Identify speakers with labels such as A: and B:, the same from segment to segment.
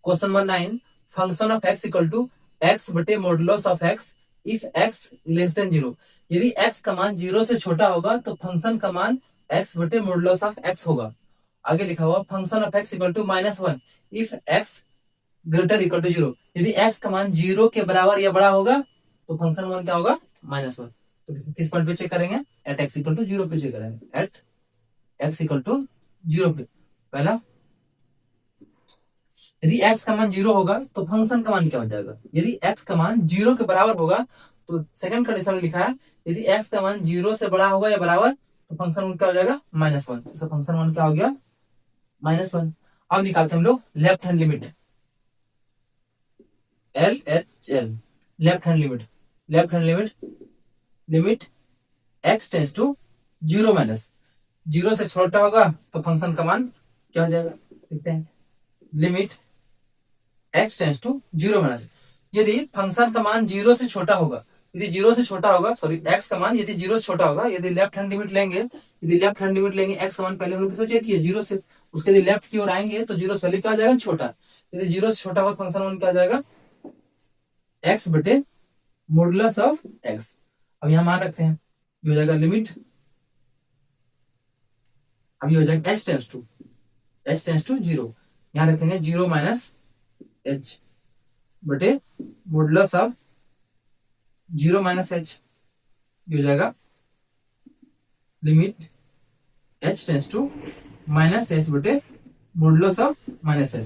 A: Question number 9, function of X equal to X बटे modulus of X if X less than 0। यदि x का मान 0 से छोटा होगा तो फंक्शन का मान एक्स बटे मॉडुलस ऑफ एक्स होगा। आगे लिखा हुआ function of X equal to -1 if X greater equal to 0। यदि एक्स का मान 0 के बराबर या बड़ा होगा तो फंक्शन मान क्या होगा, -1। तो किस पॉइंट पे चेक करेंगे, एट एक्स इक्वल टू 0 पे चेक करेंगे, एट एक्स इक्वल टू 0 पे। पहला, यदि x का मान 0 होगा तो फंक्शन का मान क्या हो जाएगा, यदि x का मान 0 के बराबर होगा तो सेकंड कंडीशन में लिखा है यदि x का मान 0 से बड़ा होगा या बराबर तो फंक्शन मान क्या हो जाएगा, -1। तो फंक्शन मान क्या हो गया, -1। अब निकालते हैं हम लोग left hand limit, LHL, left hand limit, left hand limit, limit x tends to 0 minus 0 से छोटा होगा तो फंक्शन का मान क्या हो जाएगा, देखते हैं। Limit x tends to 0 minus, यदि फंक्शन का मान 0 से छोटा होगा, यदि 0 से छोटा होगा, सॉरी x का मान यदि 0 से छोटा होगा, यदि लेफ्ट हैंड लिमिट लेंगे, यदि लेफ्ट हैंड लिमिट लेंगे x का मान पहले हमने सोचा कि 0 से, उसके यदि लेफ्ट की ओर आएंगे तो 0 से पहले क्या हो जाएगा, छोटा। यदि 0 से छोटा होगा फंक्शन मान क्या हो जाएगा, x बटे मॉडुलस ऑफ x। अब यहाँ मान रखते हैं, ये हो जाएगा लिमिट, अब ये हो जाएगा h टेंस टू 0, यहाँ रखेंगे 0 माइनस h बटे मॉडुलस ऑफ 0 माइनस h, ये हो जाएगा limit h tends to minus h बटे मॉडुलस ऑफ माइनस h।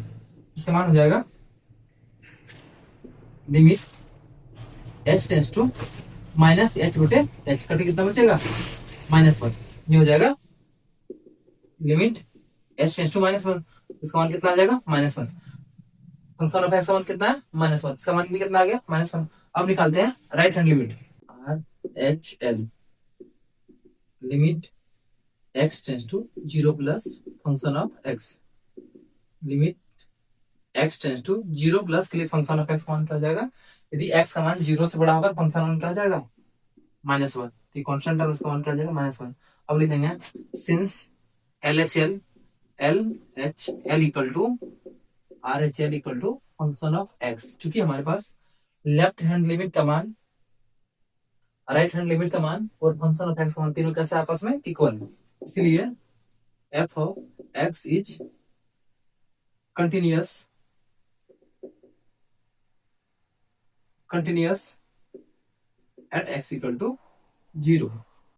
A: इसका मान हो जाएगा limit h tends to minus h बटे h, कटे कितना बचेगा, -1। ये हो जाएगा लिमिट h टेंस टू -1, इसका मान कितना आ जाएगा, -1। फंक्शन ऑफ एक्स का मान कितना है, -1, इसका मान भी कितना आ गया, -1। अब निकालते हैं right hand limit, RHL, limit x tends to 0 plus function of x, limit x tends to 0 plus के लिए फंक्शन ऑफ x मान क्या हो जाएगा, यदि x का मान 0 से बड़ा होगा फंक्शन मान क्या हो जाएगा, -1। तो कांस्टेंट है उसका मान क्या हो जाएगा, -1। अब लिखेंगे since LHL equal to RHL equal to function of x, चूंकि हमारे पास लेफ्ट हैंड लिमिट का मान, राइट हैंड लिमिट का मान और फंक्शन ऑफ x का मान तीनों कैसे आपस में इक्वल है, इसलिए f of x is continuous at x equal to 0।